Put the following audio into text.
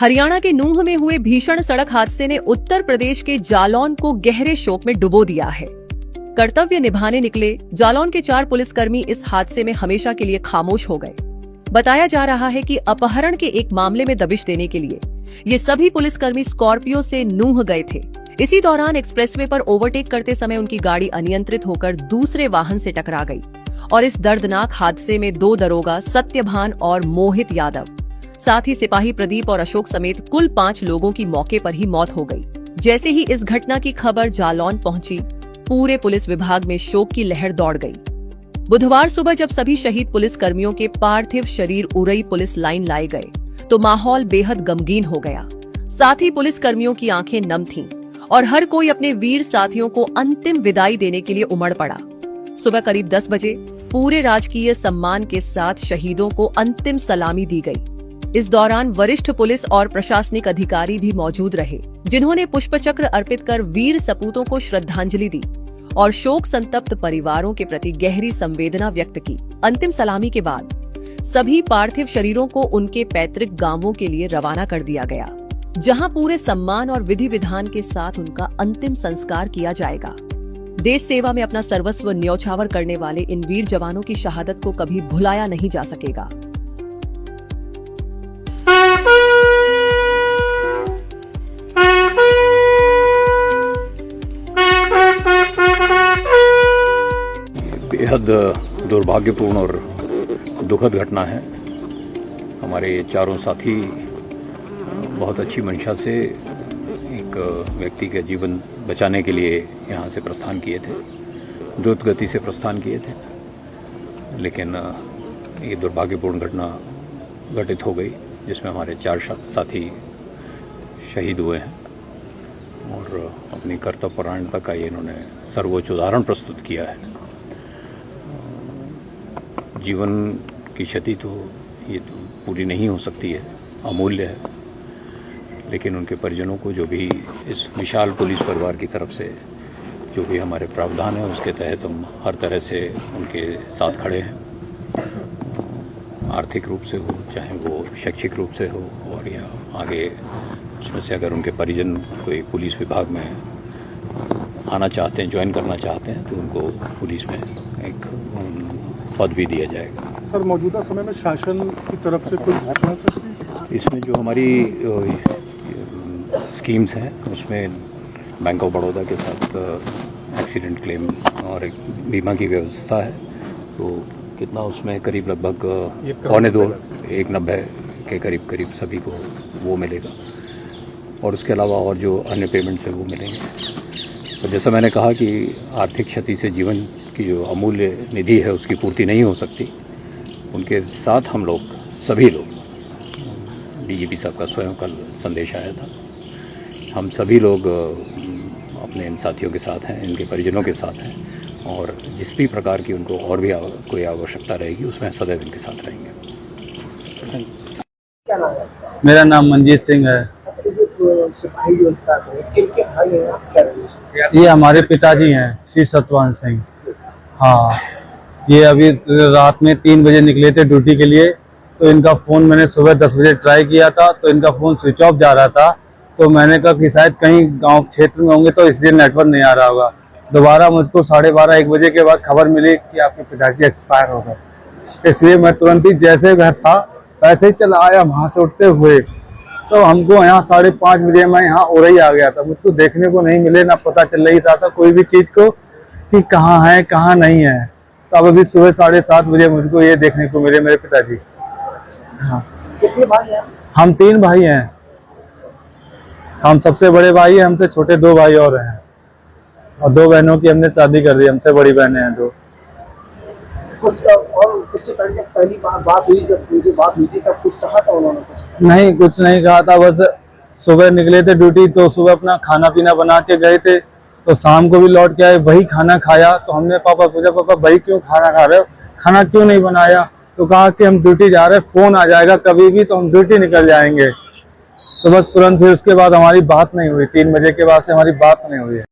हरियाणा के नूंह में हुए भीषण सड़क हादसे ने उत्तर प्रदेश के जालौन को गहरे शोक में डुबो दिया है। कर्तव्य निभाने निकले जालौन के 4 पुलिसकर्मी इस हादसे में हमेशा के लिए खामोश हो गए। बताया जा रहा है कि अपहरण के एक मामले में दबिश देने के लिए ये सभी पुलिसकर्मी स्कॉर्पियो से नूंह गए थे। इसी दौरान एक्सप्रेसवे पर ओवरटेक करते समय उनकी गाड़ी अनियंत्रित होकर दूसरे वाहन से टकरा गई और इस दर्दनाक हादसे में 2 दरोगा सत्यभान और मोहित यादव, साथ ही सिपाही प्रदीप और अशोक समेत कुल 5 लोगों की मौके पर ही मौत हो गई। जैसे ही इस घटना की खबर जालौन पहुंची, पूरे पुलिस विभाग में शोक की लहर दौड़ गई। बुधवार सुबह जब सभी शहीद पुलिस कर्मियों के पार्थिव शरीर उरई पुलिस लाइन लाए गए तो माहौल बेहद गमगीन हो गया। साथ ही पुलिस कर्मियों की आंखें नम थीं और हर कोई अपने वीर साथियों को अंतिम विदाई देने के लिए उमड़ पड़ा। सुबह करीब 10 बजे पूरे राजकीय सम्मान के साथ शहीदों को अंतिम सलामी दी गई। इस दौरान वरिष्ठ पुलिस और प्रशासनिक अधिकारी भी मौजूद रहे, जिन्होंने पुष्पचक्र अर्पित कर वीर सपूतों को श्रद्धांजलि दी और शोक संतप्त परिवारों के प्रति गहरी संवेदना व्यक्त की। अंतिम सलामी के बाद सभी पार्थिव शरीरों को उनके पैतृक गांवों के लिए रवाना कर दिया गया, जहां पूरे सम्मान और विधि विधान के साथ उनका अंतिम संस्कार किया जाएगा। देश सेवा में अपना सर्वस्व न्यौछावर करने वाले इन वीर जवानों की शहादत को कभी भुलाया नहीं जा सकेगा। बेहद दुर्भाग्यपूर्ण और दुखद घटना है। हमारे चारों साथी बहुत अच्छी मंशा से एक व्यक्ति के जीवन बचाने के लिए यहाँ से प्रस्थान किए थे, द्रुत गति से प्रस्थान किए थे, लेकिन ये दुर्भाग्यपूर्ण घटना घटित हो गई जिसमें हमारे 4 साथी शहीद हुए हैं और अपनी कर्तव्यपरायणता का ये इन्होंने सर्वोच्च उदाहरण प्रस्तुत किया है। जीवन की क्षति तो ये तो पूरी नहीं हो सकती है, अमूल्य है, लेकिन उनके परिजनों को जो भी इस विशाल पुलिस परिवार की तरफ से जो भी हमारे प्रावधान है उसके तहत हम हर तरह से उनके साथ खड़े हैं। आर्थिक रूप से हो, चाहे वो शैक्षिक रूप से हो, और या आगे उसमें से अगर उनके परिजन कोई पुलिस विभाग में आना चाहते हैं, ज्वाइन करना चाहते हैं, तो उनको पुलिस में एक पद भी दिया जाएगा। सर, मौजूदा समय में शासन की तरफ से कोई घोषणा? इसमें जो हमारी स्कीम्स हैं उसमें बैंक ऑफ बड़ौदा के साथ एक्सीडेंट क्लेम और एक बीमा की व्यवस्था है, तो कितना उसमें करीब लगभग 1.90 के करीब सभी को वो मिलेगा, और उसके अलावा और जो अन्य पेमेंट्स हैं वो मिलेंगे। तो जैसा मैंने कहा कि आर्थिक क्षति से जीवन की जो अमूल्य निधि है उसकी पूर्ति नहीं हो सकती। उनके साथ हम लोग सभी लोग, डीजीपी साहब का स्वयं कल संदेश आया था, हम सभी लोग अपने इन साथियों के साथ हैं, इनके परिजनों के साथ हैं, और जिस भी प्रकार की उनको और भी कोई आवश्यकता रहेगी उसमें सदैव इनके साथ रहेंगे। मेरा नाम मंजीत सिंह है। ये हमारे पिताजी हैं, श्री सतवान सिंह। हाँ, ये अभी रात में 3 बजे निकले थे ड्यूटी के लिए, तो इनका फ़ोन मैंने सुबह 10 बजे ट्राई किया था, तो इनका फ़ोन स्विच ऑफ जा रहा था, तो मैंने कहा कि शायद कहीं गांव क्षेत्र में होंगे तो इसलिए नेटवर्क नहीं आ रहा होगा। दोबारा मुझको 12:30-1 बजे के बाद खबर मिली कि आपके पिताजी एक्सपायर हो गए। इसलिए मैं तुरंत ही जैसे घर था वैसे ही चला आया वहाँ से उठते हुए। तो हमको यहाँ 5:30 बजे मैं यहाँ उरई आ गया था, मुझको देखने को नहीं मिले, ना पता चल रही था कोई भी चीज़ को कि कहाँ है कहाँ नहीं है। तो अब अभी सुबह 7:30 बजे मुझको ये देखने को मिले मेरे पिताजी। हाँ, कितने भाई हैं? हम 3 भाई हैं। हम सबसे बड़े भाई हैं, हमसे छोटे 2 भाई और हैं, और 2 बहनों की हमने शादी कर दी, हमसे बड़ी बहनें हैं 2। कुछ और उससे पहली बात हुई, जब मुझे बात हुई थी तब कुछ कहा था उन्होंने? नहीं, कुछ नहीं कहा था, बस सुबह निकले थे ड्यूटी, तो सुबह अपना खाना पीना बना के गए थे, तो शाम को भी लौट के आए, वही खाना खाया। तो हमने पापा पूछा, पापा वही क्यों खाना खा रहे हो, खाना क्यों नहीं बनाया? तो कहा कि हम ड्यूटी जा रहे हैं, फ़ोन आ जाएगा कभी भी तो हम ड्यूटी निकल जाएंगे। तो बस तुरंत फिर उसके बाद हमारी बात नहीं हुई, 3 बजे के बाद से हमारी बात नहीं हुई है।